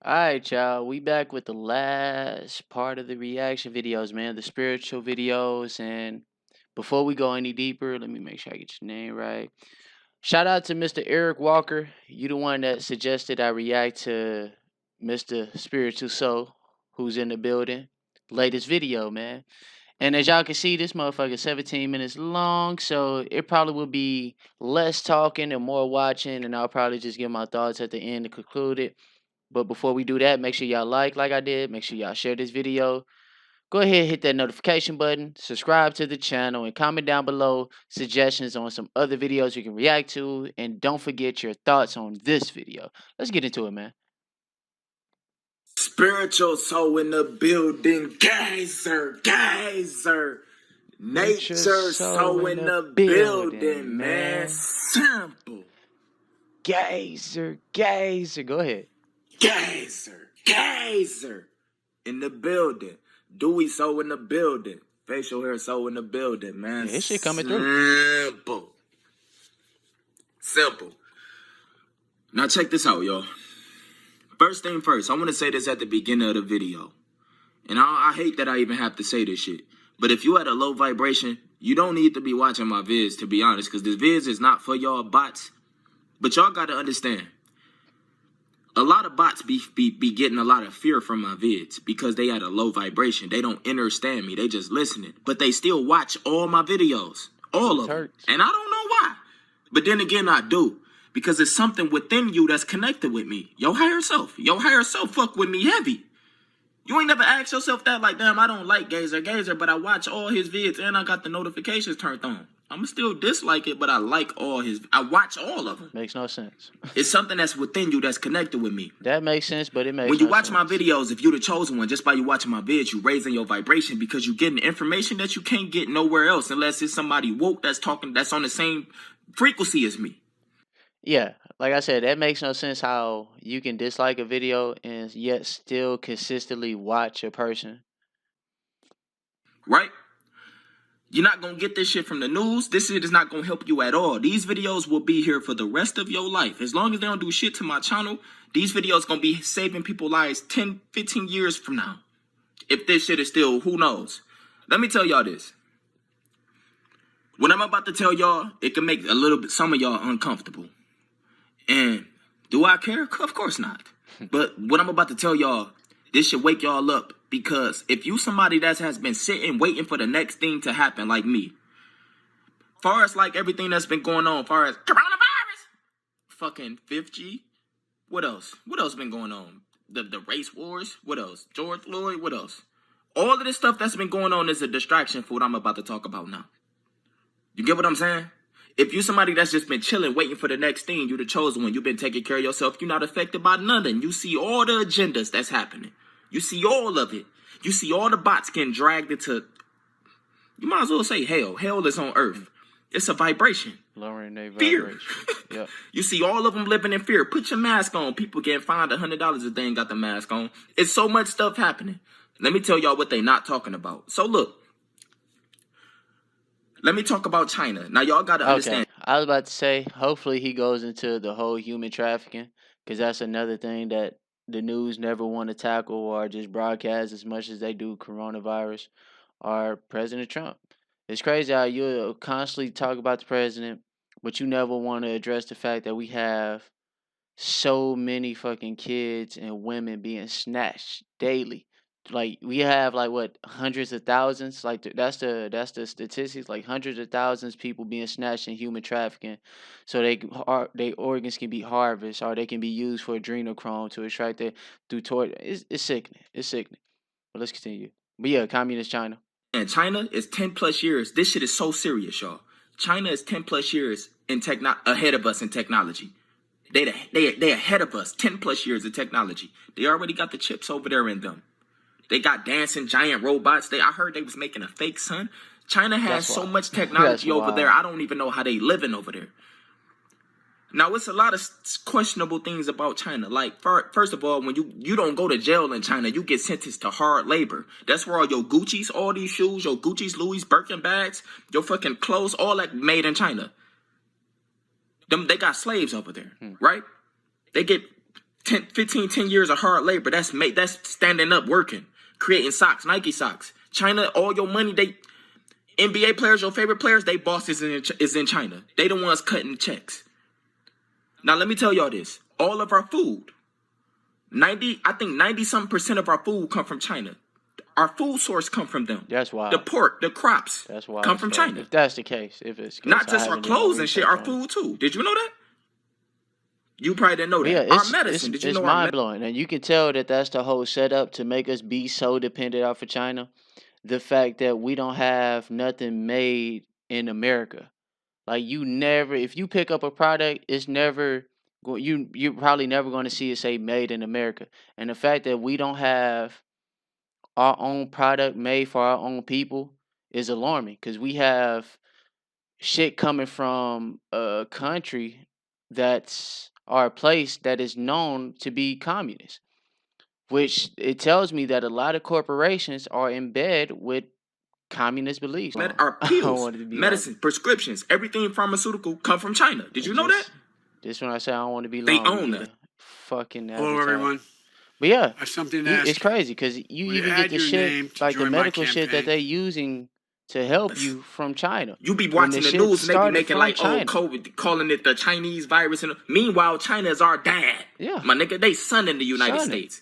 All right, y'all. We back with the last part of the reaction videos, man. The spiritual videos. And before we go any deeper, let me make sure I get your name right. Shout out to Mr. Eric Walker. You the one that suggested I react to Mr. Spiritual Soul, who's in the building. Latest video, man. And as y'all can see, this motherfucker is 17 minutes long, so it probably will be less talking and more watching, and I'll probably just give my thoughts at the end to conclude it. But before we do that, make sure y'all like I did. Make sure y'all share this video. Go ahead, hit that notification button, subscribe to the channel, and comment down below suggestions on some other videos you can react to. And don't forget your thoughts on this video. Let's get into it, man. Spiritual soul in the building, geyser. Nature soul in the building, man. Simple. Geyser. Go ahead. Geyser. In the building. Dewey soul in the building. Facial hair soul in the building, man. Yeah, this shit coming through. Simple. Now check this out, y'all. First thing first, I want to say this at the beginning of the video. And I hate that I even have to say this shit. But if you at a low vibration, you don't need to be watching my vids, to be honest. Because this vids is not for y'all bots. But y'all got to understand. A lot of bots be getting a lot of fear from my vids. Because they at a low vibration. They don't understand me. They just listening. But they still watch all my videos. All of them. And I don't know why. But then again, I do. Because it's something within you that's connected with me. Your higher self fuck with me heavy. You ain't never asked yourself that, like, damn, I don't like Gazer, but I watch all his vids and I got the notifications turned on. I'ma still dislike it, but I watch all of them. Makes no sense. It's something that's within you that's connected with me. That makes sense, but it makes when you watch my videos, if you're the chosen one, just by you watching my vids, you raising your vibration because you getting information that you can't get nowhere else unless it's somebody woke that's talking, that's on the same frequency as me. Yeah, like I said, that makes no sense how you can dislike a video and yet still consistently watch a person. Right? You're not going to get this shit from the news. This shit is not going to help you at all. These videos will be here for the rest of your life. As long as they don't do shit to my channel, these videos going to be saving people's lives 10, 15 years from now. If this shit is still, who knows? Let me tell y'all this. What I'm about to tell y'all, it can make some of y'all uncomfortable. And do I care? Of course not. But what I'm about to tell y'all, this should wake y'all up. Because if you somebody that has been sitting, waiting for the next thing to happen, like me, far as like everything that's been going on, far as coronavirus, fucking 5G, what else? What else been going on? The race wars, what else? George Floyd, what else? All of this stuff that's been going on is a distraction for what I'm about to talk about now. You get what I'm saying? If you somebody that's just been chilling, waiting for the next thing, you're the chosen one. You've been taking care of yourself. You're not affected by nothing. You see all the agendas that's happening. You see all of it. You see all the bots getting dragged into, you might as well say hell. Hell is on earth. It's a vibration. Lowering their vibration. Fear. Yep. You see all of them living in fear. Put your mask on. People getting fined $100 if they ain't got the mask on. It's so much stuff happening. Let me tell y'all what they not talking about. So look. Let me talk about China. Now, y'all got to understand. I was about to say, hopefully he goes into the whole human trafficking, because that's another thing that the news never want to tackle or just broadcast as much as they do coronavirus or President Trump. It's crazy how you constantly talk about the president, but you never want to address the fact that we have so many fucking kids and women being snatched daily. Like we have like what, hundreds of thousands, like that's the statistics, like hundreds of thousands people being snatched in human trafficking, so they organs can be harvested or they can be used for adrenochrome to extract it through torture. It's sickening. But let's continue. But yeah, communist China. And China is 10 plus years. This shit is so serious, y'all. China is 10 plus years in ahead of us in technology. They ahead of us 10 plus years of technology. They already got the chips over there in them. They got dancing giant robots. I heard they was making a fake sun. China has so much technology over there. I don't even know how they living over there. Now, it's a lot of questionable things about China. Like, first of all, when you don't go to jail in China, you get sentenced to hard labor. That's where all your Gucci's, all these shoes, your Gucci's, Louis, Birkin bags, your fucking clothes, all that made in China. They got slaves over there, right? They get 10 years of hard labor. That's standing up, working, creating socks, Nike socks. China, all your money, NBA players, your favorite players, they bosses is in China. They the ones cutting the checks. Now let me tell y'all this: all of our food, 90% of our food come from China. Our food source come from them. That's why the pork, the crops, come from China. If that's the case, not just our clothes and shit, our food too. Did you know that? You probably didn't know that. Yeah, our medicine. Did you know? It's mind blowing, and you can tell that that's the whole setup to make us be so dependent off of China. The fact that we don't have nothing made in America. Like if you pick up a product, it's never you're probably never going to see it say made in America. And the fact that we don't have our own product made for our own people is alarming, because we have shit coming from a country that's our place that is known to be communist, which it tells me that a lot of corporations are in bed with communist beliefs. Our pills, medicine, prescriptions, everything pharmaceutical come from China. Did you know that? This when I say I don't want to be they long. Own that. Fucking hello, everyone. But yeah, I have something to ask. It's crazy because you even get the shit like the medical shit that they using to help you from China. You be watching the news and they be making like, COVID, calling it the Chinese virus. And meanwhile, China is our dad. Yeah. My nigga, they son in the United States.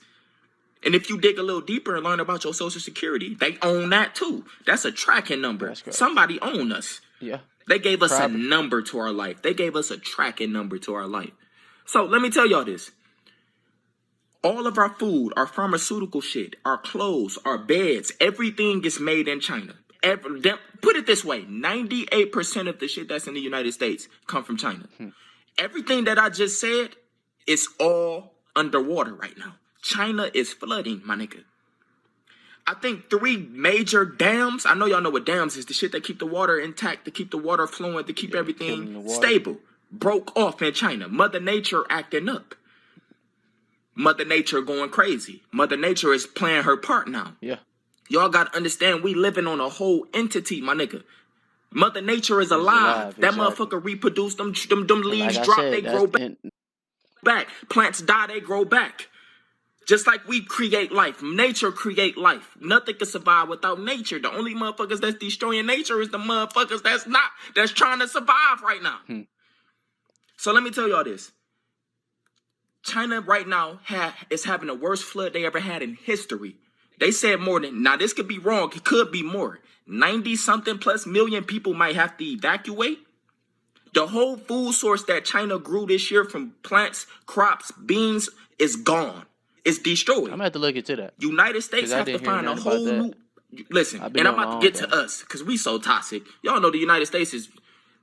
And if you dig a little deeper and learn about your Social Security, they own that too. That's a tracking number. Somebody owned us. Yeah. They gave us a number to our life. They gave us a tracking number to our life. So let me tell y'all this. All of our food, our pharmaceutical shit, our clothes, our beds, everything is made in China. Put it this way, 98% of the shit that's in the United States come from China. Everything that I just said is all underwater right now. China is flooding, my nigga. I think 3 major dams, I know y'all know what dams is, the shit that keep the water intact, to keep the water flowing, to keep everything stable, broke off in China. Mother Nature acting up. Mother Nature going crazy. Mother Nature is playing her part now. Yeah. Y'all got to understand, we living on a whole entity, my nigga. Mother Nature is alive. That motherfucker reproduce, them leaves drop, they grow back. Plants die, they grow back. Just like we create life. Nature create life. Nothing can survive without nature. The only motherfuckers that's destroying nature is the motherfuckers that's trying to survive right now. So let me tell y'all this. China right now is having the worst flood they ever had in history. They said more than, now this could be wrong, it could be more. 90-something plus million people might have to evacuate. The whole food source that China grew this year from plants, crops, beans is gone. It's destroyed. I'm going to have to look into that. United States have to find a whole new... Listen, and I'm about to get to us, because we so toxic. Y'all know the United States is...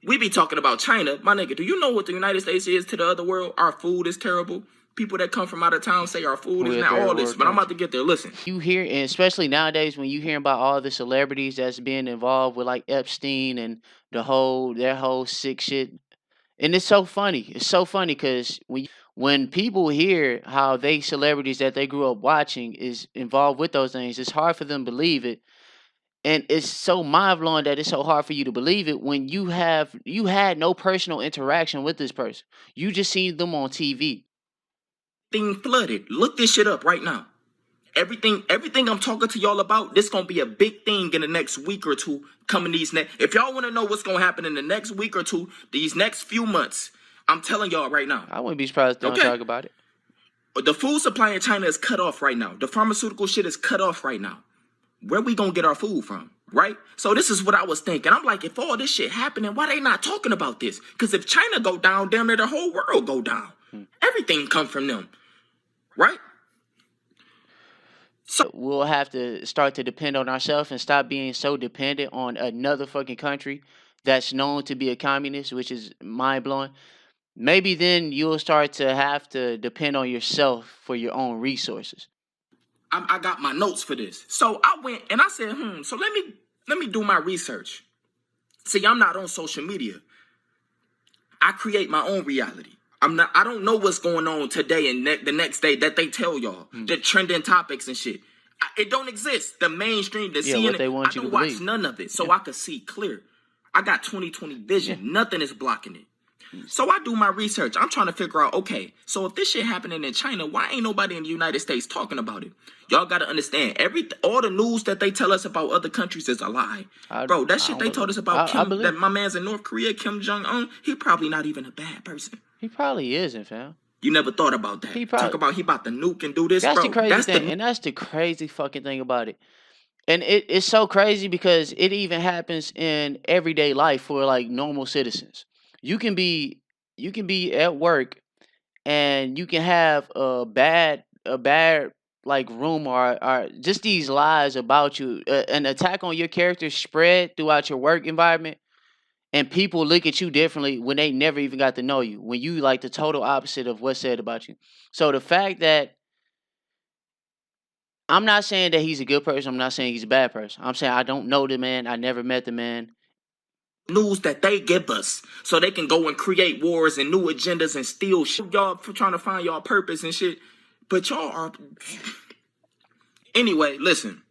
We be talking about China. My nigga, do you know what the United States is to the other world? Our food is terrible. People that come from out of town say our food is not all this, but I'm about to get there. Listen. You hear, and especially nowadays when you hear about all the celebrities that's being involved with like Epstein and their whole sick shit. And it's so funny. It's so funny because when people hear how celebrities that they grew up watching is involved with those things, it's hard for them to believe it. And it's so mind-blowing that it's so hard for you to believe it when you had no personal interaction with this person. You just seen them on TV. Thing flooded. Look this shit up right now. Everything I'm talking to y'all about, this gonna be a big thing in the next week or two coming these next. If y'all want to know what's gonna happen in the next week or two, these next few months, I'm telling y'all right now. I wouldn't be surprised if they don't talk about it. The food supply in China is cut off right now. The pharmaceutical shit is cut off right now. Where we gonna get our food from, right? So this is what I was thinking. I'm like, if all this shit happening, why they not talking about this? Because if China go down, damn near the whole world go down. Everything come from them, right? So we'll have to start to depend on ourselves and stop being so dependent on another fucking country that's known to be a communist, which is mind-blowing. Maybe then you'll start to have to depend on yourself for your own resources. I got my notes for this. So I went and I said, so let me do my research. See, I'm not on social media. I create my own reality. I don't know what's going on today and the next day that they tell y'all. The trending topics and shit. It don't exist. The mainstream, the CNN, what they want I you don't to watch believe. none of it. So I could see clear. I got 20/20 vision. Nothing is blocking it. So I do my research. I'm trying to figure out, okay, so if this shit happening in China, why ain't nobody in the United States talking about it? Y'all got to understand, all the news that they tell us about other countries is a lie. Bro, that shit they told us about that my man's in North Korea, Kim Jong-un, he probably not even a bad person. He probably isn't, fam. You never thought about that. Talk about he about to nuke and do this, that's bro. The crazy thing. And that's the crazy fucking thing about it. And it's so crazy because it even happens in everyday life for like normal citizens. You can be at work and you can have a bad like rumor or just these lies about you, an attack on your character spread throughout your work environment, and people look at you differently when they never even got to know you, when you like the total opposite of what's said about you. So the fact that I'm not saying that he's a good person, I'm not saying he's a bad person. I'm saying I don't know the man, I never met the man. News that they give us so they can go and create wars and new agendas and steal shit. Y'all for trying to find y'all purpose and shit. But y'all are... Anyway, listen.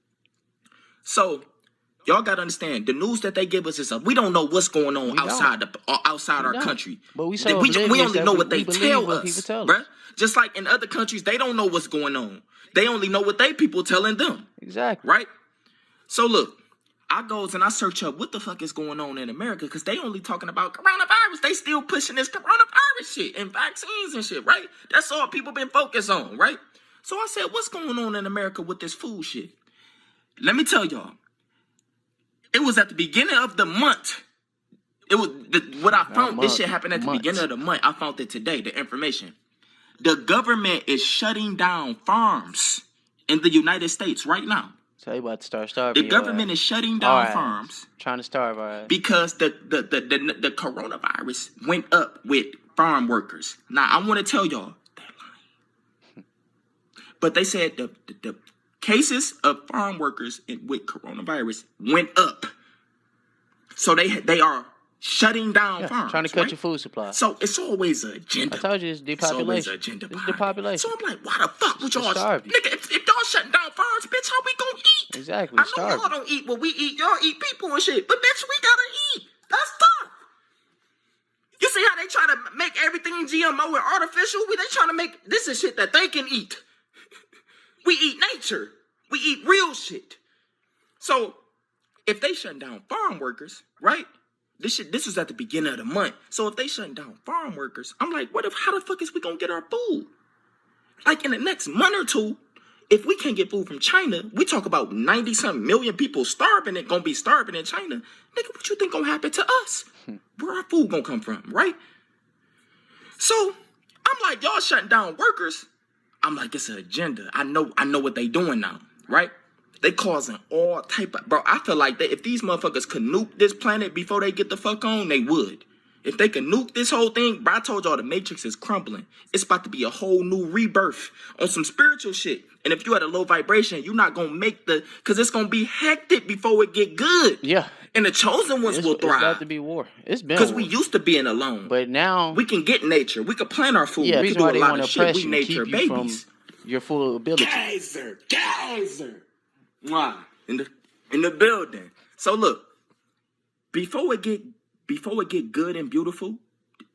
So, y'all got to understand, the news that they give us is we don't know what's going on outside our country. But we only know what they tell us, bruh. Just like in other countries, they don't know what's going on. They only know what they people telling them. Exactly. Right? So, look. I goes and I search up what the fuck is going on in America because they only talking about coronavirus. They still pushing this coronavirus shit and vaccines and shit, right? That's all people been focused on, right? So I said, what's going on in America with this food shit? Let me tell y'all. It was at the beginning of the month. It was what I found. This shit happened at the beginning of the month. I found it today, the information. The government is shutting down farms in the United States right now. So they about to start starving. The government is shutting down farms. Trying to starve our ass. Because the coronavirus went up with farm workers. Now, I want to tell y'all, they're lying. But they said the cases of farm workers with coronavirus went up. So they are shutting down farms. Trying to cut your food supply. So it's always an agenda. I told you it's depopulation. It's always an agenda. It's depopulation. So I'm like, why the fuck would y'all... Nigga, if y'all shutting down farms, bitch, how we gonna eat? Exactly. I know y'all don't eat what we eat. Y'all eat people and shit. But bitch, we gotta eat. That's tough. You see how they try to make everything GMO and artificial? They trying to make... This is shit that they can eat. We eat nature. We eat real shit. So, if they shutting down farm workers, right? This is at the beginning of the month. So if they shutting down farm workers, I'm like, how the fuck is we gonna get our food? Like in the next month or two, if we can't get food from China, we talk about 90-something million people starving and gonna be starving in China. Nigga, what you think gonna happen to us? Where our food gonna come from, right? So I'm like, y'all shutting down workers. I'm like, it's an agenda. I know what they doing now, right? They causing all type of... Bro, I feel like that if these motherfuckers could nuke this planet before they get the fuck on, they would. If they could nuke this whole thing, bro, I told y'all the Matrix is crumbling. It's about to be a whole new rebirth on some spiritual shit. And if you at a low vibration, you're not going to make because it's going to be hectic before it get good. Yeah. And the chosen ones will thrive. It's about to be war. It's been because we used to being alone. But now... We can get nature. We can plant our food. Yeah, we can do a lot of shit. We nature babies. From your full ability. Geyser. Wow. In the building. So look, before it get good and beautiful,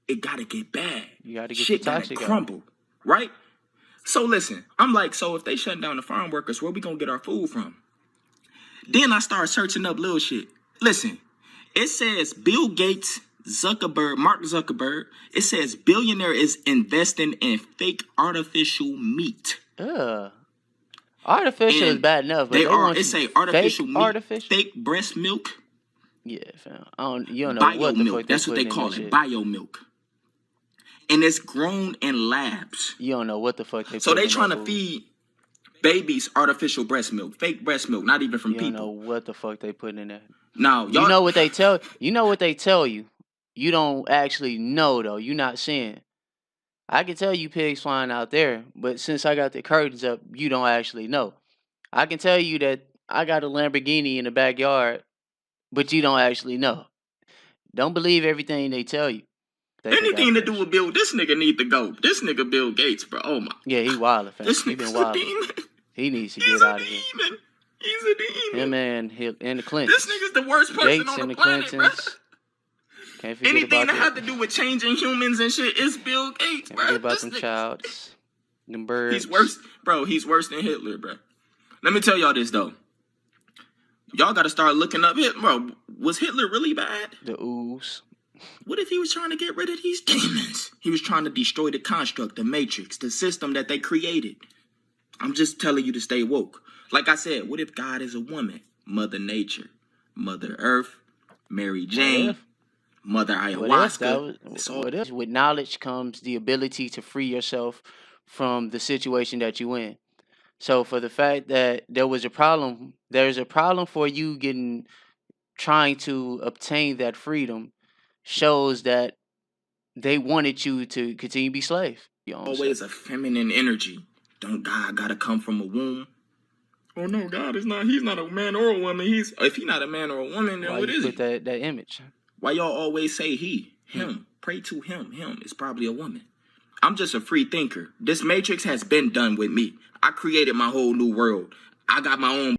it gotta get bad. You gotta get shit the toxic gotta crumble, right? So listen, I'm like, so if they shutting down the farm workers, where we gonna get our food from? Then I start searching up little shit. Listen, it says Bill Gates, Mark Zuckerberg. It says billionaire is investing in fake artificial meat. Artificial is bad enough, but it say artificial meat, fake breast milk. Yeah, fam. You don't know bio what the milk. fuck That's what they call it, bio milk. And it's grown in labs. You don't know what the fuck they. So they trying to feed babies artificial breast milk, fake breast milk, not even from people. You don't know what the fuck they putting in there. No, you know what they tell. You know what they tell you. You don't actually know though. You're not seeing. I can tell you pigs flying out there, but since I got the curtains up, you don't actually know. I can tell you that I got a Lamborghini in the backyard, but you don't actually know. Don't believe everything they tell you. Anything to do with Bill, this nigga need to go. This nigga Bill Gates, bro. Oh my. Yeah, he wildin', fam. This he been nigga's a demon. He needs to get out of here. He's a demon. Him and the Clintons. This nigga's the worst person Gates on and the the planet, Clintons. Can't forget Anything about that have to do with changing humans and shit is Bill Gates, Can't bro. forget about This them nigga- childs. Them birds. He's worse, bro. He's worse than Hitler, bro. Let me tell y'all this though. Y'all got to start looking up Hitler, bro. Was Hitler really bad? The ooze. What if he was trying to get rid of these demons? He was trying to destroy the construct, the matrix, the system that they created. I'm just telling you to stay woke. Like I said, what if God is a woman? Mother Nature, Mother Earth, Mary Jane, Mother Ayahuasca. What if with knowledge comes the ability to free yourself from the situation that you in. So for the fact that there's a problem for you trying to obtain that freedom shows that they wanted you to continue to be slave. Always a feminine energy. Don't God gotta come from a womb? Oh no, God is not. He's not a man or a woman. If he's not a man or a woman, then what is he? That image. Why y'all always say he, him? Pray to him. Him is probably a woman. I'm just a free thinker. This matrix has been done with me. I created my whole new world. I got my own.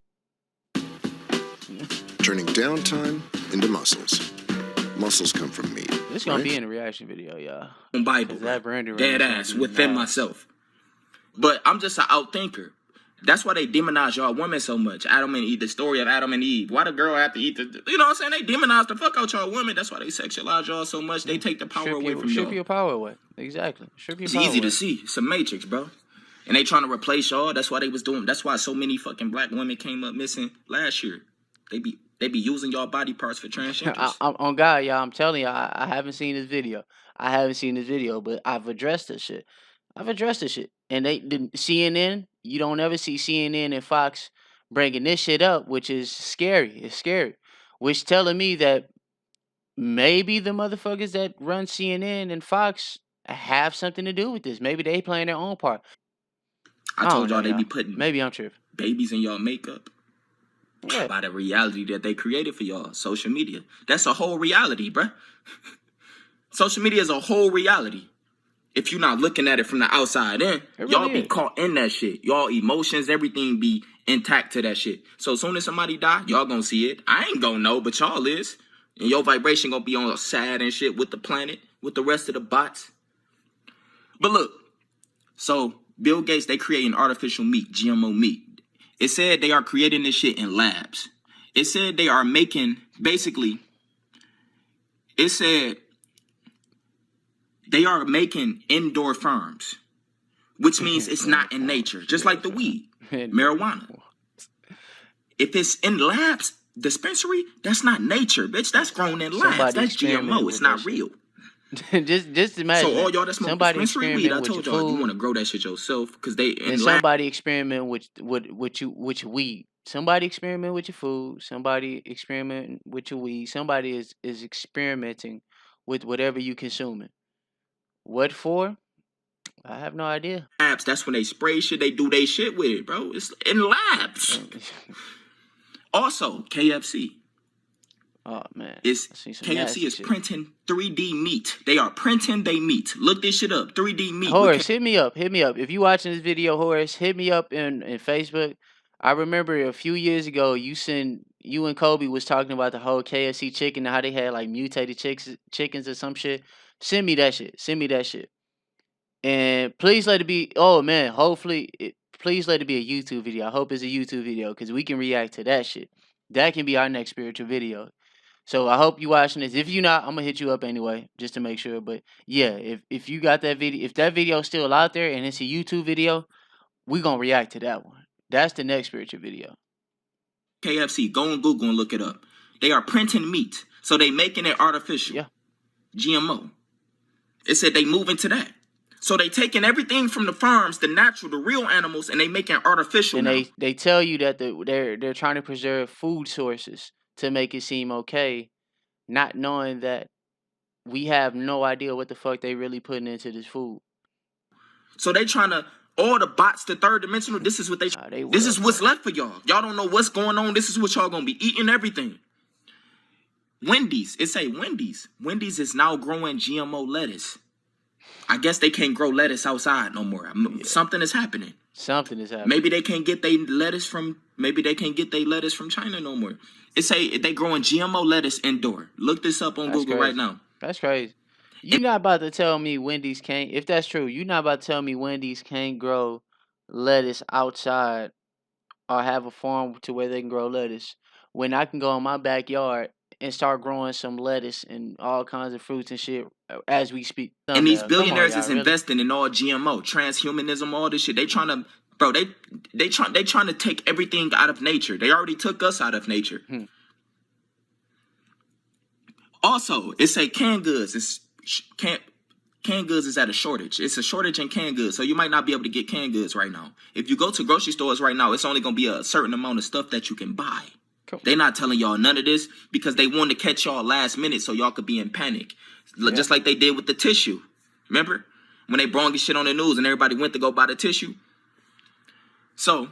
Turning downtime into muscles. Muscles come from meat. This gonna be in a reaction video, y'all. Bible, that Brandon dead ass within myself. But I'm just an outthinker. That's why they demonize y'all women so much. Adam and Eve, the story of Adam and Eve. Why the girl have to eat the, you know what I'm saying? They demonize the fuck out y'all women. That's why they sexualize y'all so much. They take the power away from y'all. Strip your power away. Exactly. Strip your it's power easy away. to see. It's a matrix, bro. And they trying to replace y'all. That's why they was doing. That's why so many fucking black women came up missing last year. They be using y'all body parts for transgenders. On God, y'all, I'm telling y'all, I haven't seen this video. But I've addressed this shit. And they didn't CNN. You don't ever see CNN and Fox bringing this shit up, which is scary. It's scary. Which telling me that maybe the motherfuckers that run CNN and Fox have something to do with this. Maybe they playing their own part. I told y'all they be putting maybe I'm tripping. Babies in y'all makeup. Yeah. By the reality that they created for y'all. Social media. That's a whole reality, bruh. Social media is a whole reality. If you're not looking at it from the outside in, y'all be caught in that shit. Y'all emotions, everything be intact to that shit. So as soon as somebody die, y'all gonna see it. I ain't gonna know, but y'all is. And your vibration gonna be on sad and shit with the planet, with the rest of the bots. But look, so Bill Gates, they creating artificial meat, GMO meat. It said they are creating this shit in labs. It said they are making, basically, it said they are making indoor farms, which means it's not in nature, just like the weed, marijuana. If it's in labs, dispensary, that's not nature, bitch. That's grown in labs. That's GMO. It's not real. just imagine. So all y'all that smoke dispensary weed, I told y'all you want to grow that shit yourself because they in somebody experiment with weed. Somebody experiment with your food. Somebody experiment with your weed. Somebody is experimenting with whatever you consuming. What for? I have no idea. Labs. That's when they spray shit. They do they shit with it, bro. It's in labs. Also, KFC. Oh man, KFC is printing 3D meat. They are printing their meat. Look this shit up. 3D meat. Horace, hit me up. If you watching this video, Horace, hit me up in Facebook. I remember a few years ago, you and Kobe was talking about the whole KFC chicken and how they had like mutated chickens or some shit. Send me that shit. And please let it be. Oh man, please let it be a YouTube video. I hope it's a YouTube video because we can react to that shit. That can be our next spiritual video. So I hope you watching this. If you're not, I'm gonna hit you up anyway, just to make sure. But yeah, if you got that video, if that video is still out there and it's a YouTube video, we gonna react to that one. That's the next spiritual video. KFC, go on Google and look it up. They are printing meat, so they making it artificial. Yeah. GMO. It said they move into that. So they taking everything from the farms, the natural, the real animals, and they making artificial. And they tell you that they're trying to preserve food sources to make it seem okay, not knowing that we have no idea what the fuck they really putting into this food. So they trying to, all the bots, the third dimensional, this is what this is what's left for y'all. Y'all don't know what's going on. This is what y'all gonna be eating, everything. Wendy's, it say Wendy's. Wendy's is now growing GMO lettuce. I guess they can't grow lettuce outside no more. Something is happening. Something is happening. Maybe they can't get their lettuce from China no more. It say they growing GMO lettuce indoor. Look this up on That's Google crazy. right now. That's crazy. You're not about to tell me Wendy's can't, if that's true, you're not about to tell me Wendy's can't grow lettuce outside or have a farm to where they can grow lettuce when I can go in my backyard and start growing some lettuce and all kinds of fruits and shit as we speak. And these Thumbnail. Come on, billionaires y'all, is really? investing in all GMO, transhumanism, all this shit. They trying to, bro. They trying to take everything out of nature. They already took us out of nature. Also, it say canned goods. Canned goods is at a shortage. It's a shortage in canned goods, so you might not be able to get canned goods right now. If you go to grocery stores right now, it's only gonna be a certain amount of stuff that you can buy. Cool. They not telling y'all none of this because they want to catch y'all last minute so y'all could be in panic. Just like they did with the tissue. Remember? When they brought shit on the news and everybody went to go buy the tissue. So,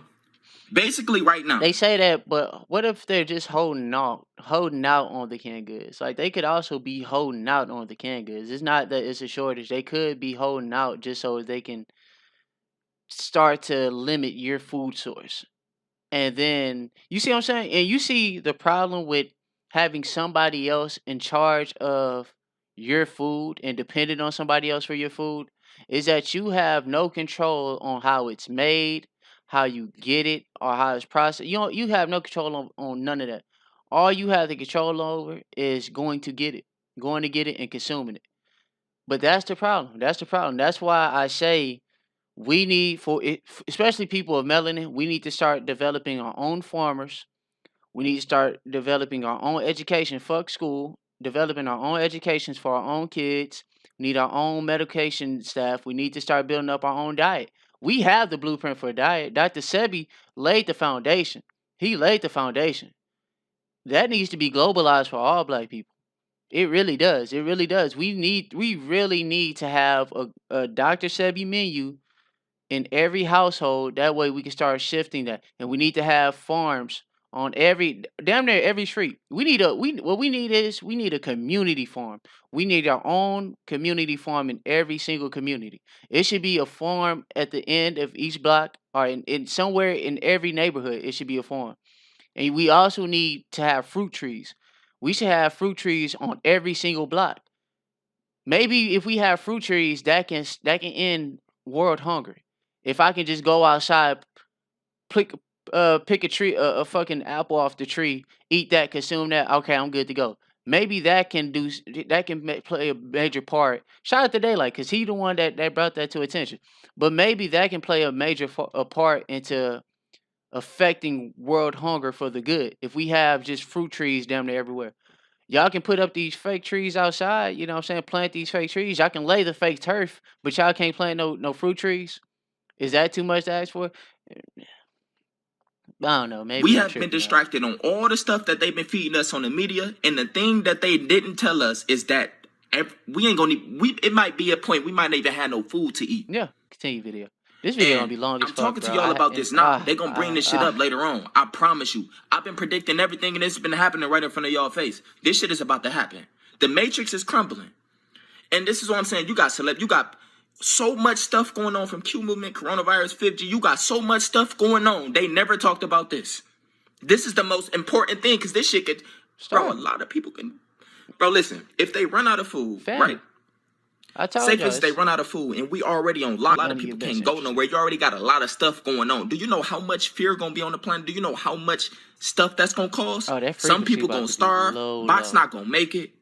basically right now. They say that, but what if they're just holding out on the canned goods? Like, they could also be holding out on the canned goods. It's not that it's a shortage. They could be holding out just so they can start to limit your food source. And then, you see what I'm saying? And you see the problem with having somebody else in charge of your food and dependent on somebody else for your food is that you have no control on how it's made, how you get it, or how it's processed. You have no control on none of that. All you have the control over is going to get it and consuming it. But that's the problem. That's why I say we need, for it, especially people of melanin, we need to start developing our own farmers. We need to start developing our own education. Fuck school. Developing our own educations for our own kids. We need our own medication staff. We need to start building up our own diet. We have the blueprint for a diet. Dr. Sebi laid the foundation. He laid the foundation. That needs to be globalized for all black people. It really does. It really does. We really need to have a Dr. Sebi menu in every household. That way we can start shifting that. And we need to have farms on damn near every street. We need a community farm. We need our own community farm in every single community. It should be a farm at the end of each block or in somewhere in every neighborhood. It should be a farm. And we also need to have fruit trees. We should have fruit trees on every single block. Maybe if we have fruit trees, that can end world hunger. If I can just go outside, pick a tree, a fucking apple off the tree, eat that, consume that. Okay, I'm good to go. Maybe that can play a major part. Shout out to Daylight because he the one that brought that to attention. But maybe that can play a major part into affecting world hunger for the good. If we have just fruit trees damn near everywhere. Y'all can put up these fake trees outside, you know what I'm saying? Plant these fake trees. Y'all can lay the fake turf, but y'all can't plant no fruit trees. Is that too much to ask for? I don't know. Maybe we I'm have been tripping out. distracted on all the stuff that they've been feeding us on the media, and the thing that they didn't tell us is that we ain't gonna. It might be a point we might not even have no food to eat. Yeah, continue video. This video gonna be long as I'm fuck, talking to bro. y'all about this now. They gonna bring this shit up later on. I promise you. I've been predicting everything, and it's been happening right in front of y'all face. This shit is about to happen. The Matrix is crumbling, and this is what I'm saying. You got so much stuff going on from Q movement, coronavirus, 5G. You got so much stuff going on. They never talked about this. This is the most important thing because this shit could, bro. A lot of people can, bro. Listen, if they run out of food, right? I told Say you. for instance, they run out of food and we already on lock. A lot of people can't go nowhere. You already got a lot of stuff going on. Do you know how much fear gonna be on the planet? Do you know how much stuff that's gonna cause? Some people gonna starve. Bots not gonna make it.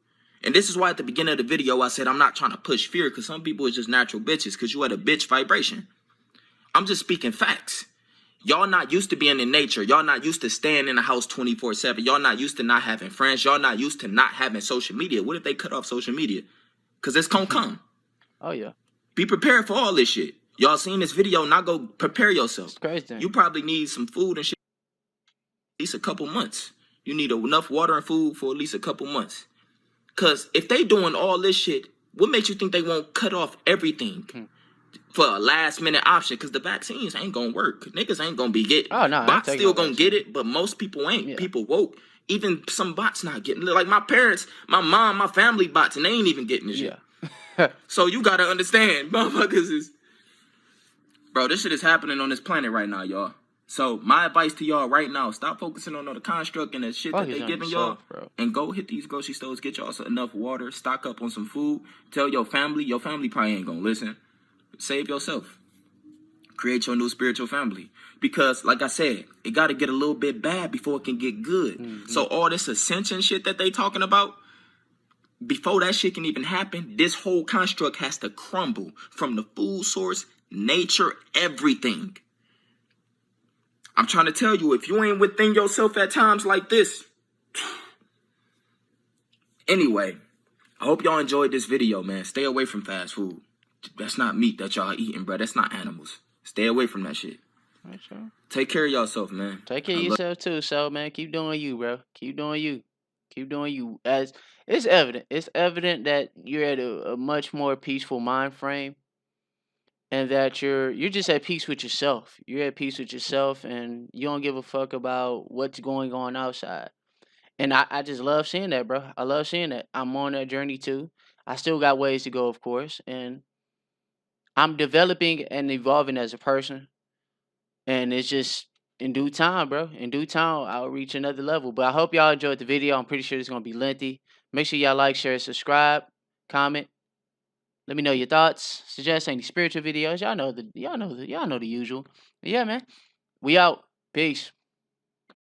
And this is why at the beginning of the video, I said I'm not trying to push fear because some people is just natural bitches because you at a bitch vibration. I'm just speaking facts. Y'all not used to being in nature. Y'all not used to staying in the house 24/7. Y'all not used to not having friends. Y'all not used to not having social media. What if they cut off social media? Because it's going to come. Oh, yeah. Be prepared for all this shit. Y'all seen this video, now go prepare yourself. It's crazy. You probably need some food and shit at least a couple months. You need enough water and food for at least a couple months. Because if they doing all this shit, what makes you think they won't cut off everything for a last minute option? Because the vaccines ain't going to work. Niggas ain't going to be getting it. Oh, no. Bots still going to get it, but most people ain't. Yeah. People woke. Even some bots not getting it. Like my parents, my mom, my family bots, and they ain't even getting this shit. So you got to understand, motherfuckers is... Bro, this shit is happening on this planet right now, y'all. So my advice to y'all right now, stop focusing on all the construct and the shit that Focus they on giving y'all. yourself, bro. And go hit these grocery stores, get y'all enough water, stock up on some food. Tell your family probably ain't gonna listen. Save yourself. Create your new spiritual family. Because, like I said, it got to get a little bit bad before it can get good. So all this ascension shit that they talking about, before that shit can even happen, this whole construct has to crumble from the food source, nature, everything. I'm trying to tell you, if you ain't within yourself at times like this. Anyway, I hope y'all enjoyed this video, man. Stay away from fast food. That's not meat that y'all eating, bro. That's not animals. Stay away from that shit. Right, sure. Take care of yourself, man. Take care of yourself too, so man. Keep doing you, bro. Keep doing you. Keep doing you. As it's evident that you're at a much more peaceful mind frame, and that you're just at peace with yourself. You're at peace with yourself, and you don't give a fuck about what's going on outside. And I just love seeing that, bro. I love seeing that. I'm on that journey too. I still got ways to go, of course, and I'm developing and evolving as a person. And it's just in due time, bro. In due time, I'll reach another level. But I hope y'all enjoyed the video. I'm pretty sure it's gonna be lengthy. Make sure y'all like, share, subscribe, comment. Let me know your thoughts. Suggest any spiritual videos. Y'all know the usual. But yeah, man. We out. Peace.